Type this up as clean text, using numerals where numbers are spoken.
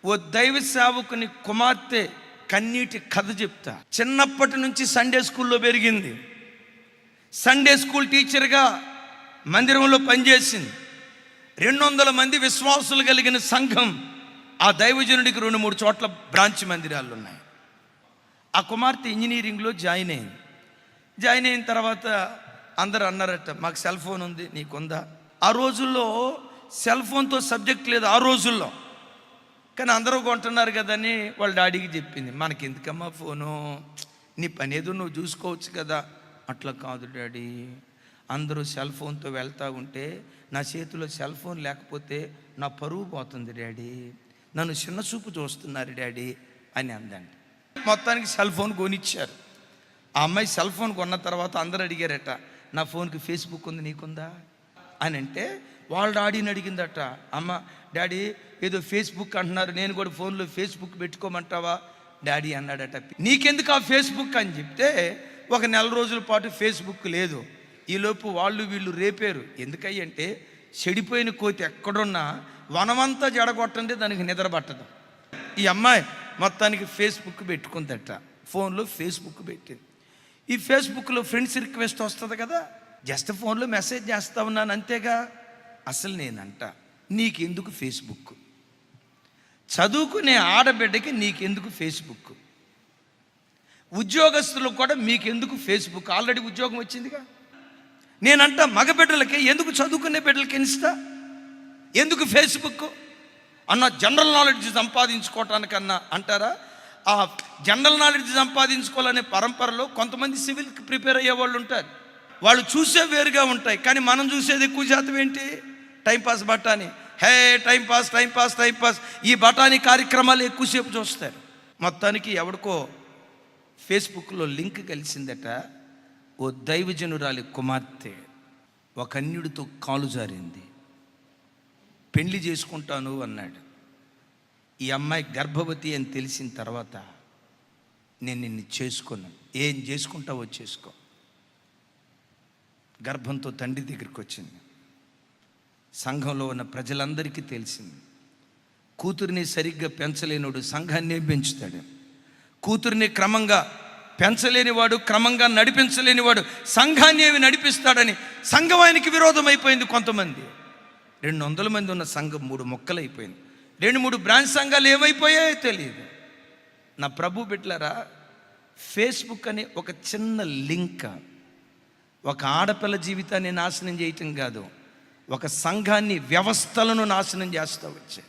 ఓ దైవ సేవకుని కుమార్తె కన్నీటి కథ చెప్తా. చిన్నప్పటి నుంచి సండే స్కూల్లో పెరిగింది. సండే స్కూల్ టీచర్గా మందిరంలో పనిచేసింది. 200 మంది విశ్వాసులు కలిగిన సంఘం. ఆ దైవజనుడికి 2-3 చోట్ల బ్రాంచ్ మందిరాలు ఉన్నాయి. ఆ కుమార్తె ఇంజనీరింగ్లో జాయిన్ అయిన తర్వాత అందరూ అన్నారట, మాకు సెల్ ఫోన్ ఉంది, నీకుందా? ఆ రోజుల్లో సెల్ ఫోన్తో సబ్జెక్ట్ లేదు ఆ రోజుల్లో. కానీ అందరూ కొంటున్నారు కదని వాళ్ళ డాడీకి చెప్పింది, మనకి ఎందుకమ్మా ఫోను, నీ పని ఏదో నువ్వు చూసుకోవచ్చు కదా. అట్లా కాదు డాడీ, అందరూ సెల్ ఫోన్తో వెళ్తూ ఉంటే నా చేతిలో సెల్ ఫోన్ లేకపోతే నా పరువు పోతుంది డాడీ, నన్ను చిన్న చూపు చూస్తున్నారు డాడీ అని అందండి. మొత్తానికి సెల్ ఫోన్ కొనిచ్చారు. ఆ అమ్మాయి సెల్ ఫోన్ కొన్న తర్వాత అందరూ అడిగారట, నా ఫోన్కి ఫేస్బుక్ ఉంది, నీకుందా అని. అంటే వాళ్ళ డాడీని అడిగిందట, అమ్మ డాడీ ఏదో ఫేస్బుక్ అంటున్నారు, నేను కూడా ఫోన్లో ఫేస్బుక్ పెట్టుకోమంటావా డాడీ అన్నాడట. నీకెందుకు ఆ ఫేస్బుక్ అని చెప్తే, ఒక 1 నెల రోజుల పాటు ఫేస్బుక్ లేదు. ఈలోపు వాళ్ళు వీళ్ళు రేపారు. ఎందుకంటే చెడిపోయిన కోతి ఎక్కడున్నా వనమంతా జడగొట్టండి, దానికి నిద్ర పట్టదు. ఈ అమ్మాయి మొత్తానికి ఫేస్బుక్ పెట్టుకుందట. ఫోన్లో ఫేస్బుక్ పెట్టింది. ఈ ఫేస్బుక్లో ఫ్రెండ్స్ రిక్వెస్ట్ వస్తుంది కదా, జస్ట్ ఫోన్లో మెసేజ్ చేస్తా ఉన్నాను అంతేగా. అసలు నేనంట, నీకెందుకు ఫేస్బుక్? చదువుకునే ఆడబిడ్డకి నీకెందుకు ఫేస్బుక్? ఉద్యోగస్తులు కూడా మీకెందుకు ఫేస్బుక్? ఆల్రెడీ ఉద్యోగం వచ్చిందిగా. నేనంట మగబిడ్డలకి ఎందుకు, చదువుకునే బిడ్డలకి ఇన్స్టా ఎందుకు ఫేస్బుక్ అన్న? జనరల్ నాలెడ్జ్ సంపాదించుకోవటానికన్నా అంటారా? ఆ జనరల్ నాలెడ్జ్ సంపాదించుకోవాలనే పరంపరలో కొంతమంది సివిల్కి ప్రిపేర్ అయ్యే వాళ్ళు ఉంటారు. వాళ్ళు చూసే వేరుగా ఉంటాయి, కానీ మనం చూసేది ఎక్కువ శాతం ఏంటి? టైంపాస్ బఠానీ, హే టైంపాస్ టైంపాస్ టైంపాస్, ఈ బఠానీ కార్యక్రమాలు ఎక్కువసేపు చూస్తారు. మొత్తానికి ఎవడికో ఫేస్బుక్లో లింక్ కలిసిందట. ఓ దైవజనురాలి కుమార్తె ఒక అన్యుడితో కాలు జారింది. పెళ్లి చేసుకుంటాను అన్నాడు. ఈ అమ్మాయి గర్భవతి అని తెలిసిన తర్వాత, నేను నిన్ను చేసుకున్నాను, ఏం చేసుకుంటావో చేసుకో. గర్భంతో తండ్రి దగ్గరికి వచ్చింది. సంఘంలో ఉన్న ప్రజలందరికీ తెలిసింది, కూతురిని సరిగ్గా పెంచలేనివాడు సంఘాన్ని పెంచుతాడు, కూతురిని క్రమంగా పెంచలేనివాడు, క్రమంగా నడిపించలేనివాడు సంఘాన్ని ఏమి నడిపిస్తాడని సంఘం ఆయనకి విరోధం అయిపోయింది. కొంతమంది 200 మంది ఉన్న సంఘం 3 ముక్కలైపోయింది. 2-3 బ్రాంచ్ సంఘాలు ఏమైపోయాయో తెలియదు. నా ప్రభు బిడ్డలారా, ఫేస్బుక్ అనే ఒక చిన్న లింక్ ఒక ఆడపిల్ల జీవితాన్ని నాశనం చేయటం కాదు, ఒక సంఘాన్ని, వ్యవస్థలను నాశనం చేస్తూ వచ్చాయి.